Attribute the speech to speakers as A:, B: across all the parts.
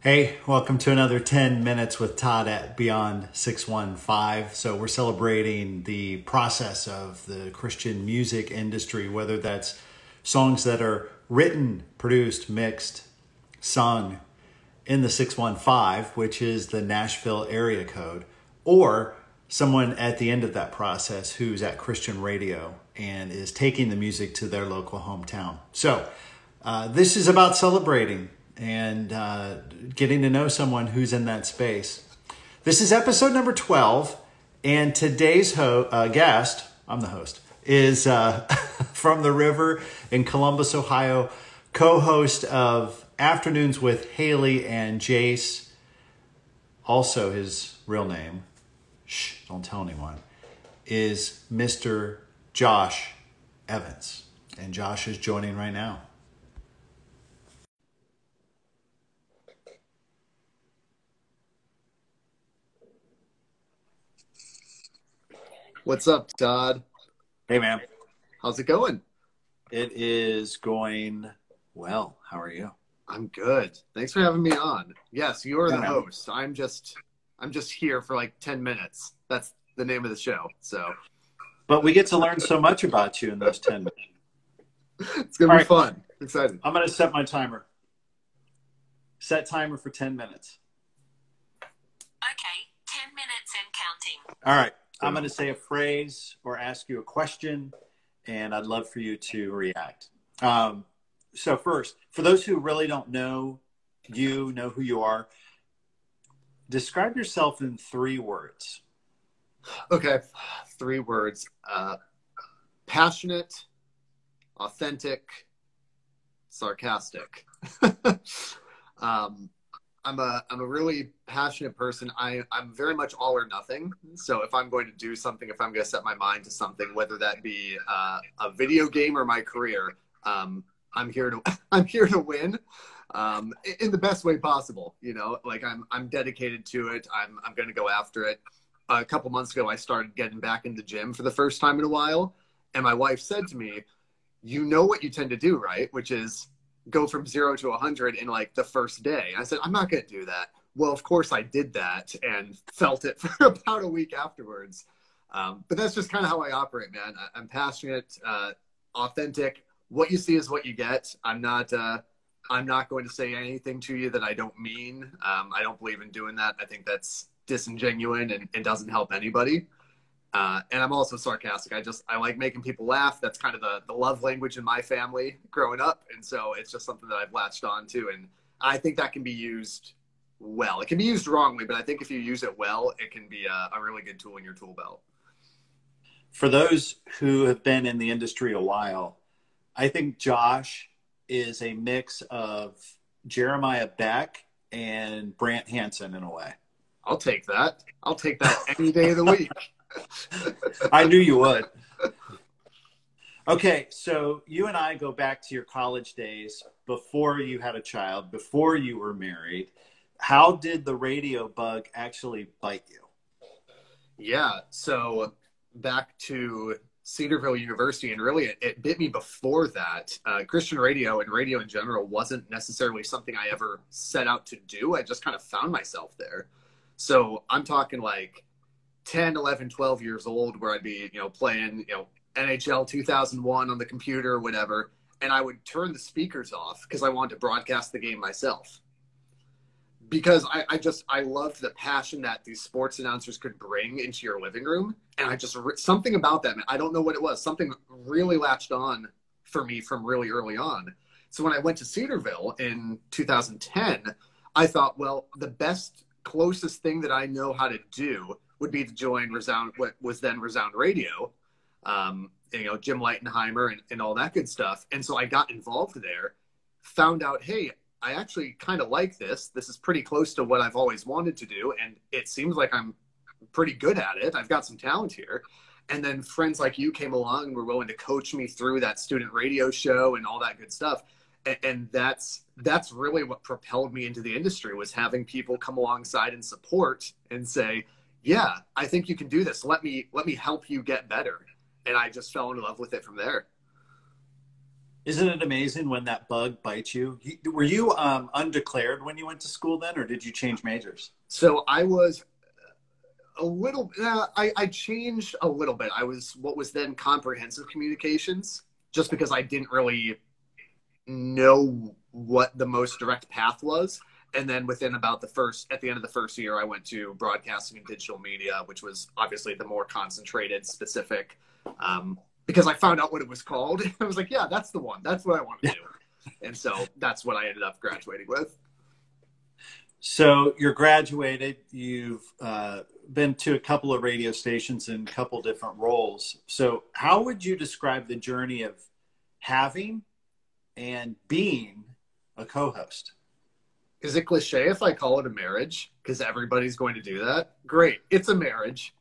A: Hey, welcome to another 10 minutes with Todd at Beyond 615. So we're celebrating the process of the Christian music industry, whether that's songs that are written, produced, mixed, sung in the 615, which is the Nashville area code, or someone at the end of that process who's at Christian radio and is taking the music to their local hometown. So this is about celebrating and getting to know someone who's in that space. This is episode number 12, and today's guest, I'm the host, is from the river in Columbus, Ohio, co-host of Afternoons with Hailey and Jace. Also his real name, don't tell anyone, is Mr. Josh Evans. And Josh is joining right now.
B: What's up, Todd?
A: Hey, man.
B: How's it going?
A: It is going well. How are you?
B: I'm good. Thanks for having me on. Yes, you're the
A: man.
B: host. I'm just here for like 10 minutes. That's the name of the show. So,
A: But we get to learn so much about you in those 10 minutes.
B: it's going to be fun. Excited.
A: I'm going to set my timer. Set timer for 10 minutes.
C: Okay, 10 minutes and counting.
A: All right. I'm going to say a phrase or ask you a question, and I'd love for you to react. So first, for those who really don't know you, know who you are, describe yourself in 3 words.
B: Okay, 3 words. Passionate, authentic, sarcastic. I'm a really passionate person. I'm very much all or nothing. So if I'm going to do something, if I'm going to set my mind to something, whether that be a video game or my career, I'm here to win in the best way possible. You know, like I'm dedicated to it. I'm going to go after it. A couple months ago, I started getting back in the gym for the first time in a while, and my wife said to me, "You know what you tend to do, right? Which is go from 0 to 100 in like the first day." And I said, "I'm not going to do that." Well, of course I did that and felt it for about a week afterwards. But that's just kind of how I operate, man. I'm passionate, authentic. What you see is what you get. I'm not going to say anything to you that I don't mean. I don't believe in doing that. I think that's disingenuous and doesn't help anybody. And I'm also sarcastic. I like making people laugh. That's kind of the love language in my family growing up. And so it's just something that I've latched on to. And I think that can be used well. It can be used wrongly, but I think if you use it well, it can be a really good tool in your tool belt.
A: For those who have been in the industry a while, I think Josh is a mix of Jeremiah Beck and Brant Hansen in a way.
B: I'll take that. I'll take that any day of the week.
A: I knew you would. Okay, so you and I go back to your college days before you had a child, before you were married. How did the radio bug actually bite you?
B: Yeah, so back to Cedarville University, and really it bit me before that. Christian radio and radio in general wasn't necessarily something I ever set out to do. I just kind of found myself there. So I'm talking like 10, 11, 12 years old, where I'd be, playing, NHL 2001 on the computer or whatever. And I would turn the speakers off because I wanted to broadcast the game myself. Because I loved the passion that these sports announcers could bring into your living room. And something about that, man, I don't know what it was. Something really latched on for me from really early on. So when I went to Cedarville in 2010, I thought, well, the closest thing that I know how to do would be to join what was then Resound Radio, Jim Leitenheimer and all that good stuff. And so I got involved there, found out, hey, I actually kind of like this. This is pretty close to what I've always wanted to do. And it seems like I'm pretty good at it. I've got some talent here. And then friends like you came along and were willing to coach me through that student radio show and all that good stuff. And that's really what propelled me into the industry, was having people come alongside and support and say, yeah, I think you can do this. Let me help you get better. And I just fell in love with it from there.
A: Isn't it amazing when that bug bites you? Were you undeclared when you went to school then, or did you change majors?
B: So I was a little, I changed a little bit. I was what was then comprehensive communications, just because I didn't really know what the most direct path was. And then within about at the end of the first year, I went to broadcasting and digital media, which was obviously the more concentrated, specific, because I found out what it was called. I was like, yeah, that's the one. That's what I want to do. And so that's what I ended up graduating with.
A: So you're graduated. You've been to a couple of radio stations in a couple different roles. So how would you describe the journey of having and being a co-host?
B: Is it cliche if I call it a marriage? Because everybody's going to do that. Great. It's a marriage.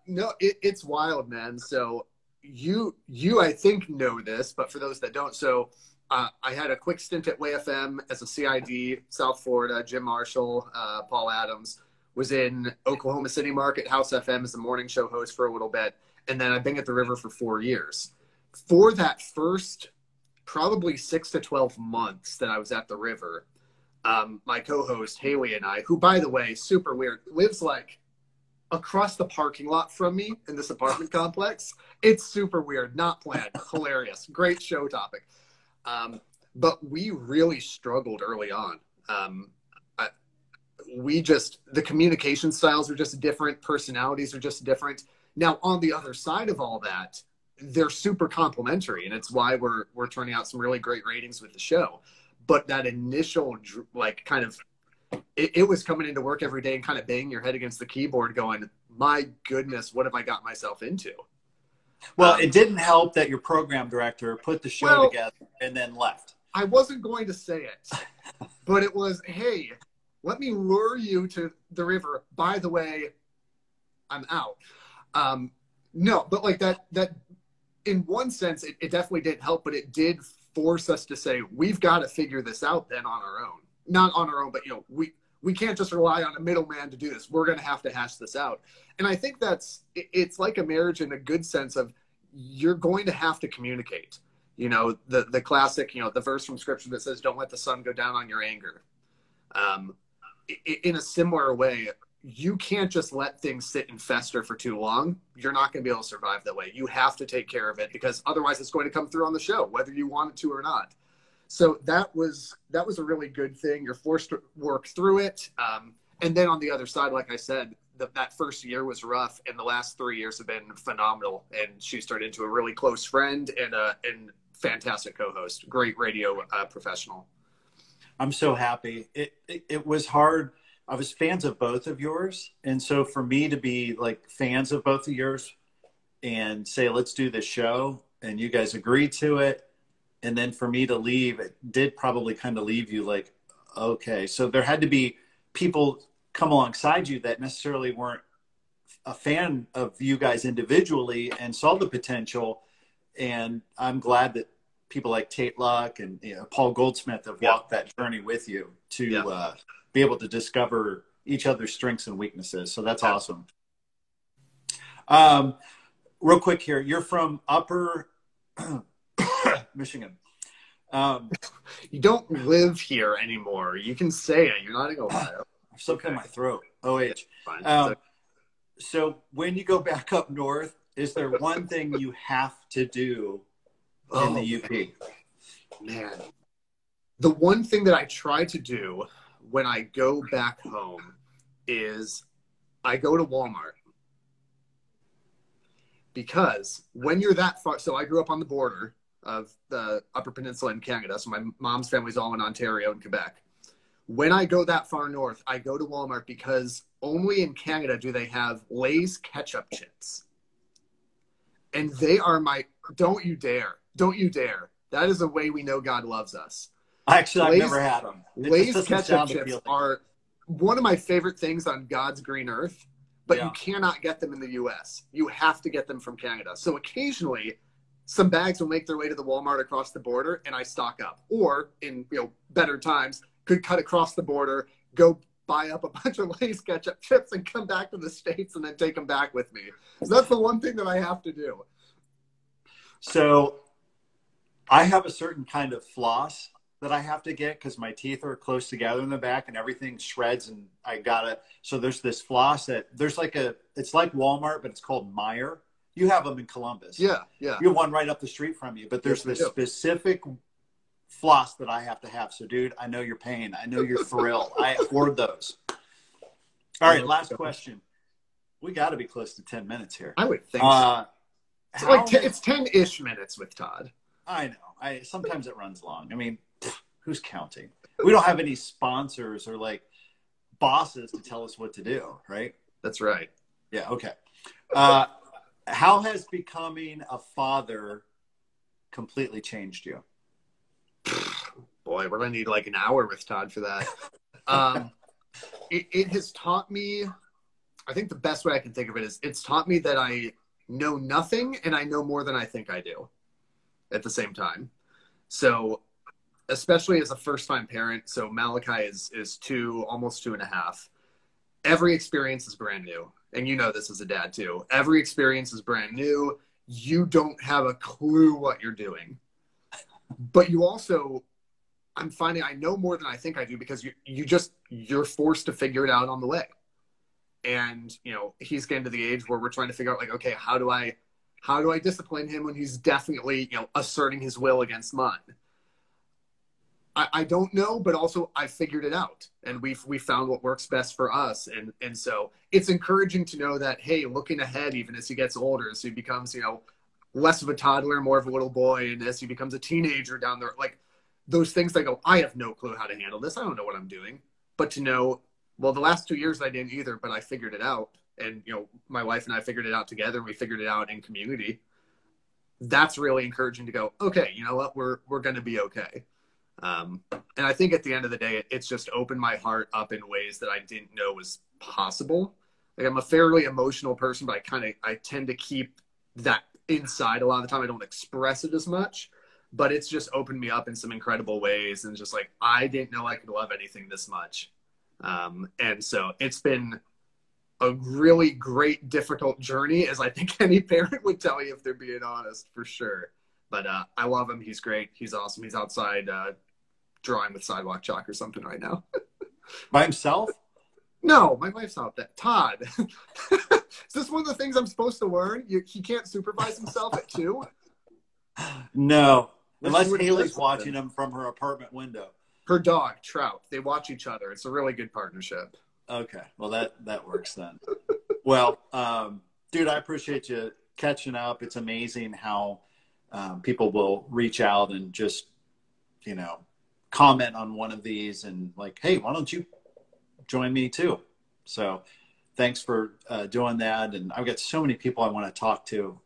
B: No, it's wild, man. So you, I think, know this, but for those that don't, so I had a quick stint at WayFM as a CID, South Florida. Jim Marshall, Paul Adams, was in Oklahoma City Market, House FM as a morning show host for a little bit. And then I've been at the River for 4 years. For that first probably 6 to 12 months that I was at the River, my co-host Hailey and I, who, by the way, super weird, lives like across the parking lot from me in this apartment complex. It's super weird, not planned, hilarious, great show topic. But we really struggled early on. The communication styles are just different. Personalities are just different. Now, on the other side of all that, they're super complementary, and it's why we're turning out some really great ratings with the show. But that initial, like, kind of, it was coming into work every day and kind of banging your head against the keyboard going, my goodness, what have I got myself into?
A: Well, it didn't help that your program director put the show together and then left.
B: I wasn't going to say it, but it was, hey, let me lure you to the River. By the way, I'm out. No, but like that in one sense, it definitely didn't help, but it did force us to say, we've got to figure this out then on our own. Not on our own, but, we can't just rely on a middleman to do this. We're going to have to hash this out. And I think it's like a marriage in a good sense of you're going to have to communicate. The classic, the verse from scripture that says, don't let the sun go down on your anger. In a similar way, you can't just let things sit and fester for too long. You're not going to be able to survive that way. You have to take care of it, because otherwise it's going to come through on the show, whether you want it to or not. So that was a really good thing. You're forced to work through it. And then on the other side, like I said, that first year was rough, and the last 3 years have been phenomenal. And she's turned into a really close friend and fantastic co-host, great radio professional.
A: I'm so happy. It was hard. I was fans of both of yours. And so for me to be like fans of both of yours and say, let's do this show, and you guys agreed to it, and then for me to leave, it did probably kind of leave you like, okay. So there had to be people come alongside you that necessarily weren't a fan of you guys individually and saw the potential. And I'm glad that people like Tate Luck and Paul Goldsmith have walked that journey with you to be able to discover each other's strengths and weaknesses. So that's awesome. Real quick here, you're from Upper Michigan.
B: You don't live here anymore. You can say it. You're not in Ohio.
A: I'm still in my throat. OH. Fine. So when you go back up north, is there one thing you have to do in the UP?
B: Man. The one thing that I try to do when I go back home is I go to Walmart. Because when you're that far, so I grew up on the border of the Upper Peninsula in Canada. So my mom's family's all in Ontario and Quebec. When I go that far north, I go to Walmart because only in Canada do they have Lay's ketchup chips. And they are don't you dare. That is the way we know God loves us.
A: Actually, I've never had them.
B: Lay's ketchup chips are one of my favorite things on God's green earth, but you cannot get them in the U.S. You have to get them from Canada. So occasionally, some bags will make their way to the Walmart across the border, and I stock up. Or in better times, could cut across the border, go buy up a bunch of Lay's ketchup chips, and come back to the States and then take them back with me. So that's the one thing that I have to do.
A: So I have a certain kind of floss that I have to get because my teeth are close together in the back and everything shreds, and so there's this floss that it's like Walmart, but it's called Meyer. You have them in Columbus.
B: Yeah, yeah.
A: You have one right up the street from you, but there's this specific floss that I have to have. So dude, I know your pain. I know your thrill. I afford those. All right. Last question. We got to be close to 10 minutes here.
B: I would think so. It's 10-ish minutes with Todd.
A: I know. Sometimes it runs long. I mean, who's counting? We don't have any sponsors or like bosses to tell us what to do, right?
B: That's right.
A: Yeah. Okay. How has becoming a father completely changed you?
B: Boy, we're going to need like an hour with Todd for that. It has taught me, I think the best way I can think of it is it's taught me that I know nothing and I know more than I think I do at the same time. So especially as a first-time parent, so Malachi is 2, almost 2.5. Every experience is brand new. And you know this as a dad too. Every experience is brand new. You don't have a clue what you're doing. But you also, I'm finding I know more than I think I do because you're forced to figure it out on the way. And, you know, he's getting to the age where we're trying to figure out like, okay, how do I discipline him when he's definitely, you know, asserting his will against mine? I don't know, but also I figured it out and we found what works best for us. And so it's encouraging to know that, hey, looking ahead, even as he gets older, as he becomes, you know, less of a toddler, more of a little boy. And as he becomes a teenager down there, like those things that go, I have no clue how to handle this. I don't know what I'm doing. But to know, well, the last 2 years I didn't either, but I figured it out. And, you know, my wife and I figured it out together and we figured it out in community. That's really encouraging to go, okay, you know what, we're going to be okay. And I think at the end of the day, it's just opened my heart up in ways that I didn't know was possible. Like I'm a fairly emotional person, but I tend to keep that inside a lot of the time. I don't express it as much, but it's just opened me up in some incredible ways. And just like, I didn't know I could love anything this much. And so it's been a really great, difficult journey, as I think any parent would tell you if they're being honest, for sure. But I love him. He's great. He's awesome. He's outside drawing with sidewalk chalk or something right now.
A: By himself?
B: No, my wife's out there. Todd. Is this one of the things I'm supposed to learn? He can't supervise himself at 2?
A: No. Unless Hailey's watching him from her apartment window.
B: Her dog, Trout. They watch each other. It's a really good partnership.
A: Okay. Well, that works then. Well, dude, I appreciate you catching up. It's amazing how people will reach out and just, you know, comment on one of these and like, hey, why don't you join me too? So thanks for doing that. And I've got so many people I want to talk to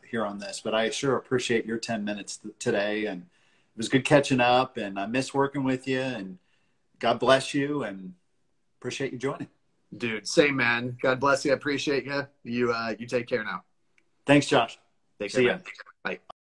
A: here on this, but I sure appreciate your 10 minutes today. And it was good catching up, and I miss working with you, and God bless you, and appreciate you joining.
B: Dude, same, man. God bless you. I appreciate you. You take care now.
A: Thanks, Josh.
B: Take care, man. Bye.